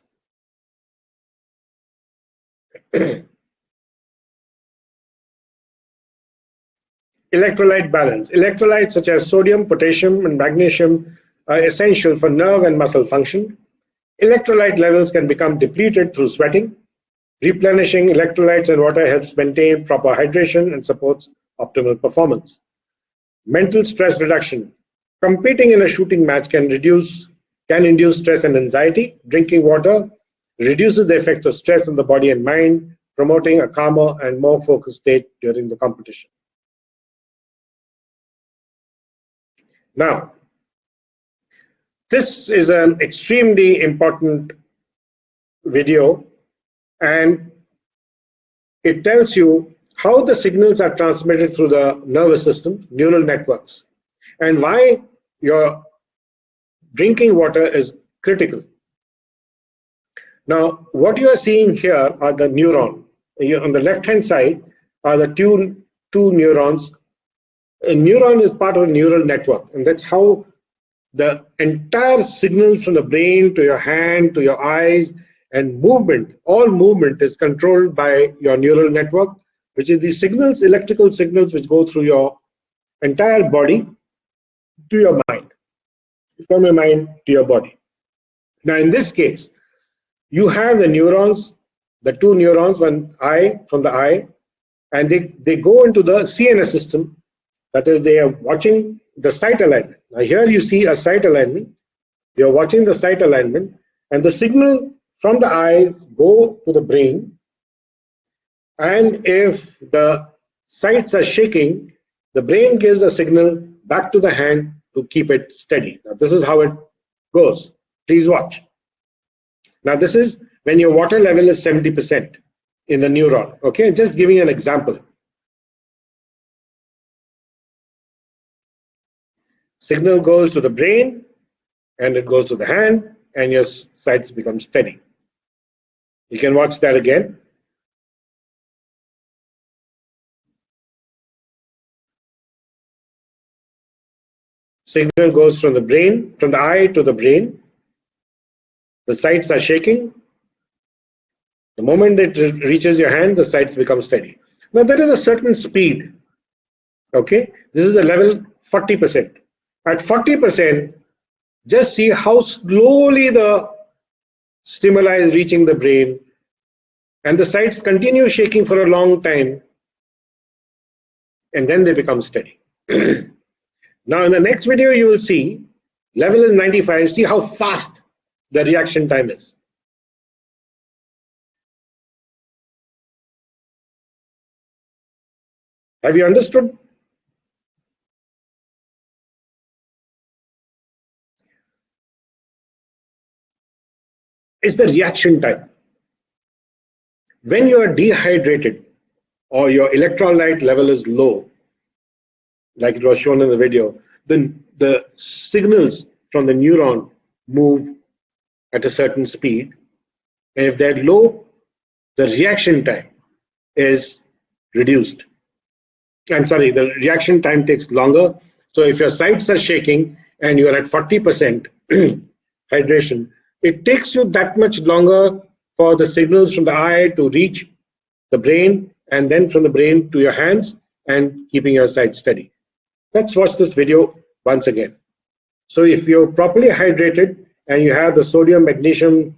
Electrolyte balance. Electrolytes such as sodium, potassium, and magnesium are essential for nerve and muscle function. Electrolyte levels can become depleted through sweating. Replenishing electrolytes and water helps maintain proper hydration and supports optimal performance. Mental stress reduction. Competing in a shooting match can induce stress and anxiety. Drinking water reduces the effects of stress on the body and mind, promoting a calmer and more focused state during the competition. Now, this is an extremely important video, and it tells you how the signals are transmitted through the nervous system, neural networks, and why your drinking water is critical. Now, what you are seeing here are the neurons. On the left-hand side are the two neurons. A neuron is part of a neural network, and that's how the entire signals from the brain to your hand to your eyes and movement, all movement is controlled by your neural network, which is the signals, electrical signals which go through your entire body to your mind, from your mind to your body. Now, in this case, you have the neurons, the two neurons, one eye from the eye, and they go into the CNS system. That is, they are watching the sight alignment. Now, here you see a sight alignment. You're watching the sight alignment, and the signal from the eyes go to the brain. And if the sights are shaking, the brain gives a signal back to the hand to keep it steady. Now, this is how it goes. Please watch. Now, this is when your water level is 70% in the neuron. Okay, just giving an example. Signal goes to the brain, and it goes to the hand, and your sights become steady. You can watch that again. Signal goes from the brain, from the eye to the brain. The sights are shaking. The moment it reaches your hand, the sights become steady. Now, there is a certain speed. Okay, this is the level 40%. At 40%, just see how slowly the stimuli is reaching the brain, and the sights continue shaking for a long time, and then they become steady. Now, in the next video, you will see level is 95. See how fast the reaction time is. Have you understood? It's the reaction time. When you are dehydrated or your electrolyte level is low, like it was shown in the video, then the signals from the neuron move at a certain speed. And if they're low, the reaction time is reduced. I'm sorry, the reaction time takes longer. So if your sights are shaking and you're at 40% hydration, it takes you that much longer for the signals from the eye to reach the brain, and then from the brain to your hands, and keeping your sight steady. Let's watch this video once again. So if you're properly hydrated and you have the sodium, magnesium,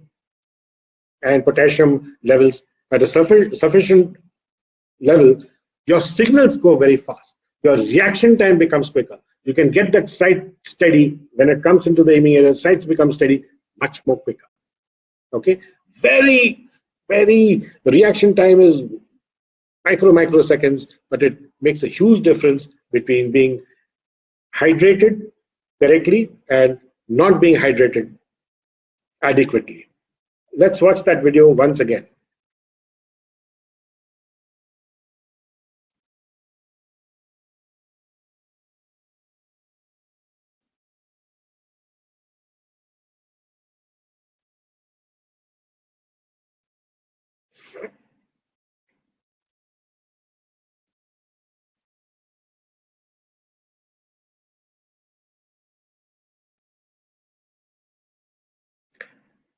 and potassium levels at a sufficient level, your signals go very fast. Your reaction time becomes quicker. You can get that sight steady when it comes into the aiming area. Sights become steady much more quicker. Okay, the reaction time is microseconds, but it makes a huge difference between being hydrated correctly and not being hydrated adequately. Let's watch that video once again.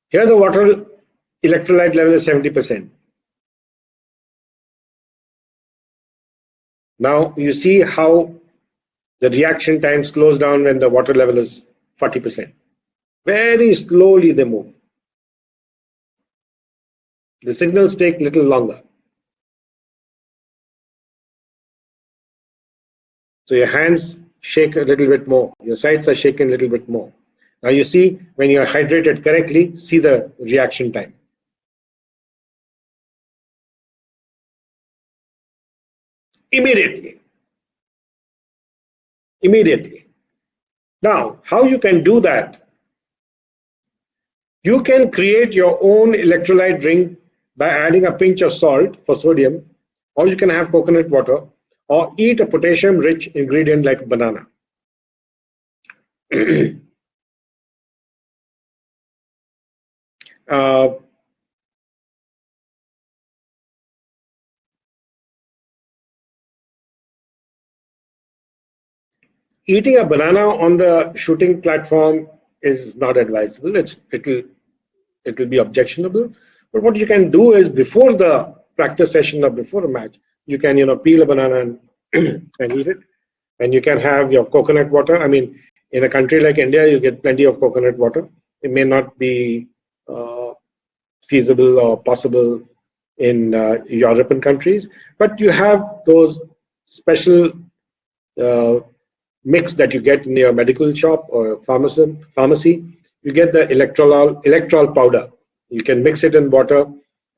Here the water electrolyte level is 70%. Now you see how the reaction time slows down when the water level is 40%. Very slowly they move. The signals take a little longer. So your hands shake a little bit more. Your sights are shaking a little bit more. Now you see when you're hydrated correctly, see the reaction time. Immediately. Now, how you can do that? You can create your own electrolyte drink by adding a pinch of salt for sodium, or you can have coconut water, or eat a potassium-rich ingredient like banana. Eating a banana on the shooting platform is not advisable. It will be objectionable. But what you can do is, before the practice session or before a match, you can peel a banana and, and eat it. and you can have your coconut water. I mean, in a country like India, you get plenty of coconut water. It may not be feasible or possible in European countries, but you have those special uh, mix that you get in your medical shop or pharmacy. You get the electrol powder. You can mix it in water,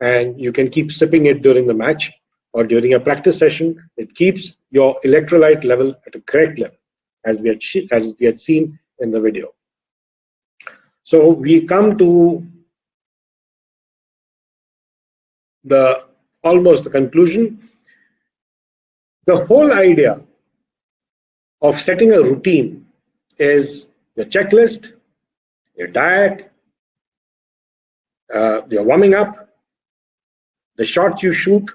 and you can keep sipping it during the match or during a practice session. It keeps your electrolyte level at a correct level, as we had seen in the video. So we come to the almost the conclusion. The whole idea of setting a routine is your checklist, your diet, your warming up, the shots you shoot,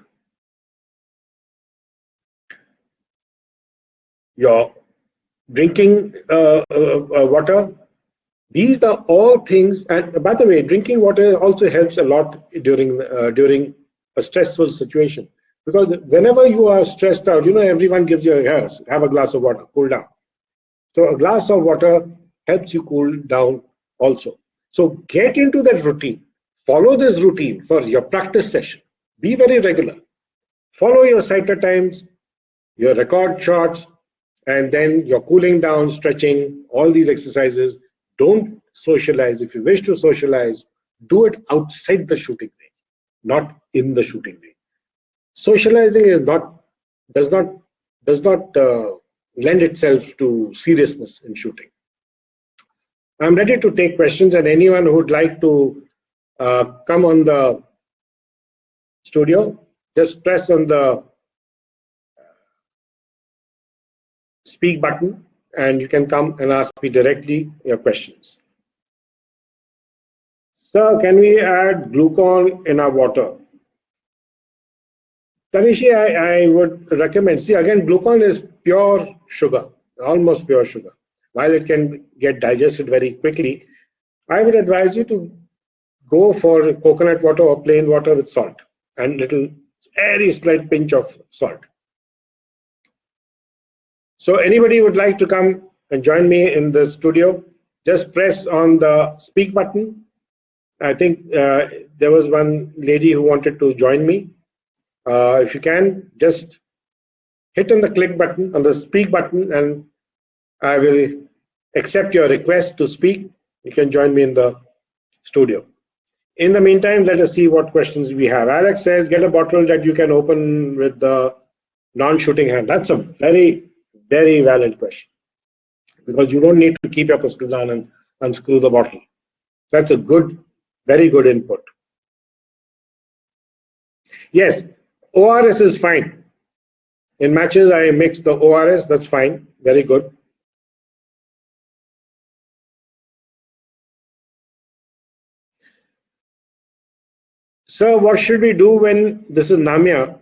your drinking water. These are all things. And by the way, drinking water also helps a lot during a stressful situation, because whenever you are stressed out, everyone gives you have a glass of water, cool down. So a glass of water helps you cool down also. So get into that routine. Follow this routine for your practice session. Be very regular. Follow your cycle times, your record shots, and then your cooling down, stretching, all these exercises. Don't socialize. If you wish to socialize, do it outside the shooting range, not in the shooting range. Socializing does not lend itself to seriousness in shooting. I'm ready to take questions, and anyone who would like to come on the studio, just press on the speak button, and you can come and ask me directly your questions. Sir, can we add glucose in our water? Tanishi, I would recommend. See, again, glucose is pure sugar, almost pure sugar. While it can get digested very quickly, I would advise you to go for coconut water or plain water with salt and little very slight pinch of salt. So anybody would like to come and join me in the studio, just press on the speak button. I think there was one lady who wanted to join me. If you can, just hit on the click button, on the speak button, and I will accept your request to speak. You can join me in the studio. In the meantime, let us see what questions we have. Alex says, get a bottle that you can open with the non-shooting hand. That's a very, very valid question, because you don't need to keep your pistol down and unscrew the bottle. That's a good, very good input. Yes, ORS is fine. In matches, I mix the ORS, that's fine, very good. Sir, what should we do when, this is Namya,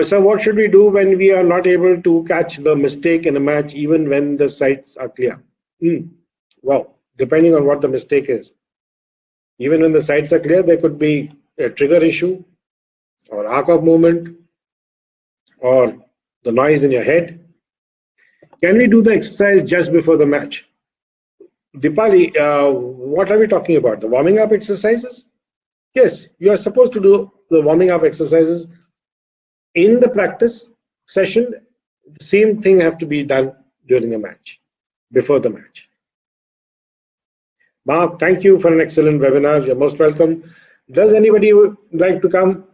sir, what should we do when we are not able to catch the mistake in a match, even when the sights are clear? Well, depending on what the mistake is. Even when the sights are clear, there could be a trigger issue, or arc of movement, or the noise in your head. Can we do the exercise just before the match? Dipali, what are we talking about? The warming up exercises? Yes, you are supposed to do the warming up exercises in the practice session. The same thing have to be done during the match, before the match. Mark, thank you for an excellent webinar. You're most welcome. Does anybody like to come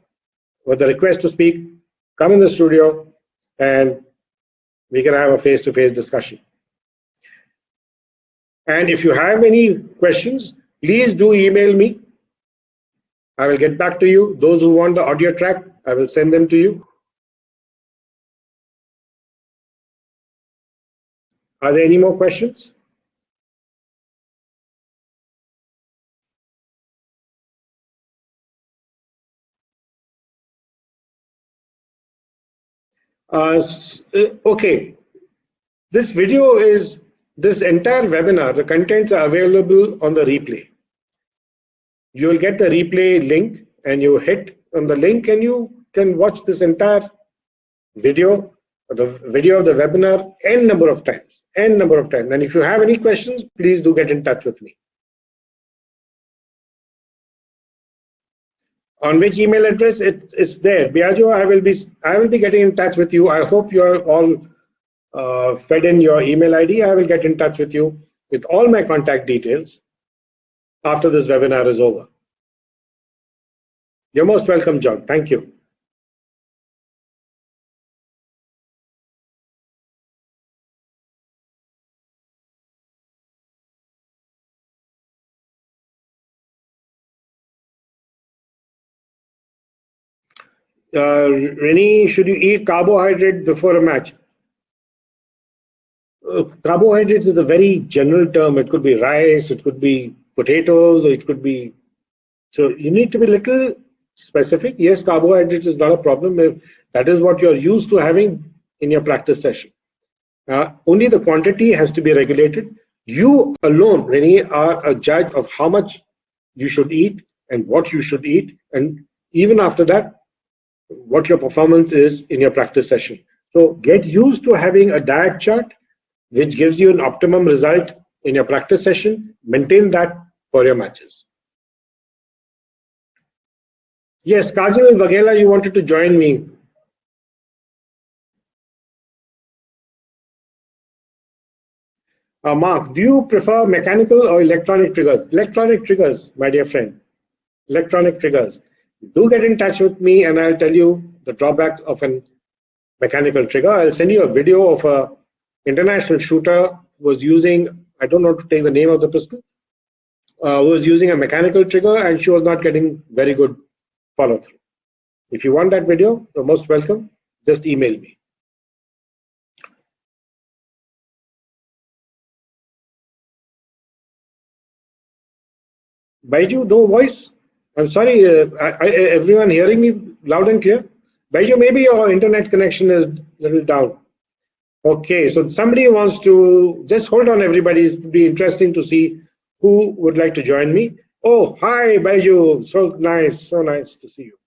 with a request to speak? Come in the studio and we can have a face-to-face discussion. And if you have any questions, please do email me. I will get back to you. Those who want the audio track, I will send them to you. Are there any more questions? Okay. This entire webinar, the contents are available on the replay. You will get the replay link, and you hit on the link and you can watch this entire video the video of the webinar n number of times. And if you have any questions, please do get in touch with me. On which email address? It's there. Biagio, I will be getting in touch with you. I hope you are all fed in your email ID. I will get in touch with you with all my contact details after this webinar is over. You're most welcome, John. Thank you. Rennie, should you eat carbohydrate before a match? Carbohydrates is a very general term. It could be rice, it could be potatoes, or it could be. So you need to be a little specific. Yes, carbohydrates is not a problem if that is what you're used to having in your practice session. Only the quantity has to be regulated. You alone, Rennie, are a judge of how much you should eat and what you should eat, and even after that, what your performance is in your practice session. So get used to having a diet chart which gives you an optimum result in your practice session. Maintain that for your matches. Yes, Kajal Vaghela, you wanted to join me. Mark, do you prefer mechanical or electronic triggers? Electronic triggers, my dear friend. Electronic triggers. Do get in touch with me and I'll tell you the drawbacks of a mechanical trigger. I'll send you a video of a international shooter who was using, I don't know to take the name of the pistol, who was using a mechanical trigger and she was not getting very good follow through. If you want that video, you're most welcome. Just email me. Baiju, no voice? I'm sorry, everyone hearing me loud and clear? Baiju, maybe your internet connection is a little down. Okay, so somebody wants to, just hold on everybody, it'd be interesting to see who would like to join me. Oh, hi Baiju, so nice to see you.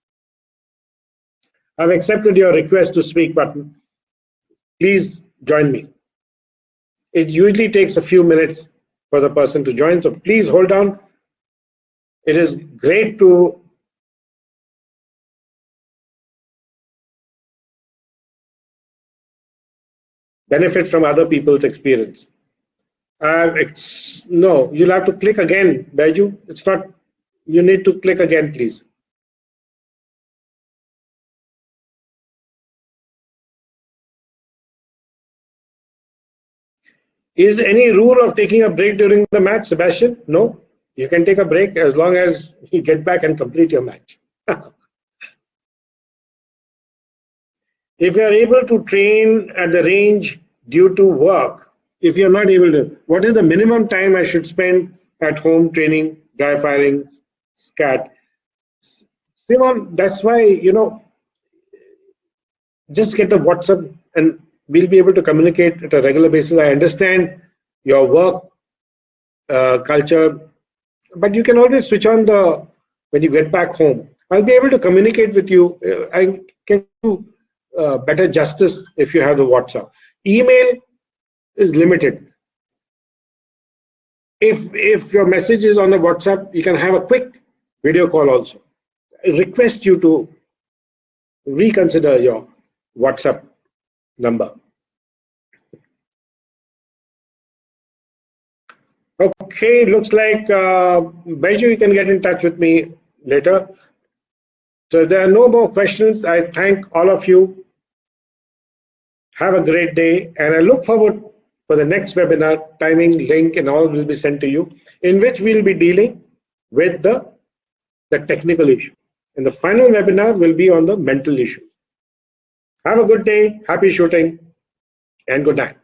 I've accepted your request to speak button. Please join me. It usually takes a few minutes for the person to join, so please hold on. It is great to benefit from other people's experience. No, you'll have to click again, Baiju. It's not, you need to click again, please. Is any rule of taking a break during the match, Sebastian? No, you can take a break as long as you get back and complete your match. If you are able to train at the range due to work, if you're not able to, what is the minimum time I should spend at home training, dry firing, scat? Simon, that's why, you know, just get the WhatsApp and we'll be able to communicate at a regular basis. I understand your work culture, but you can always switch on when you get back home. I'll be able to communicate with you. I can do better justice if you have the WhatsApp. Email is limited. If your message is on the WhatsApp, you can have a quick video call also. I request you to reconsider your WhatsApp number. Okay, looks like Baiju, you can get in touch with me later. So there are no more questions. I thank all of you. Have a great day, and I look forward for the next webinar. Timing, link, and all will be sent to you, in which we'll be dealing with the technical issue. And the final webinar will be on the mental issue. Have a good day, happy shooting, and good night.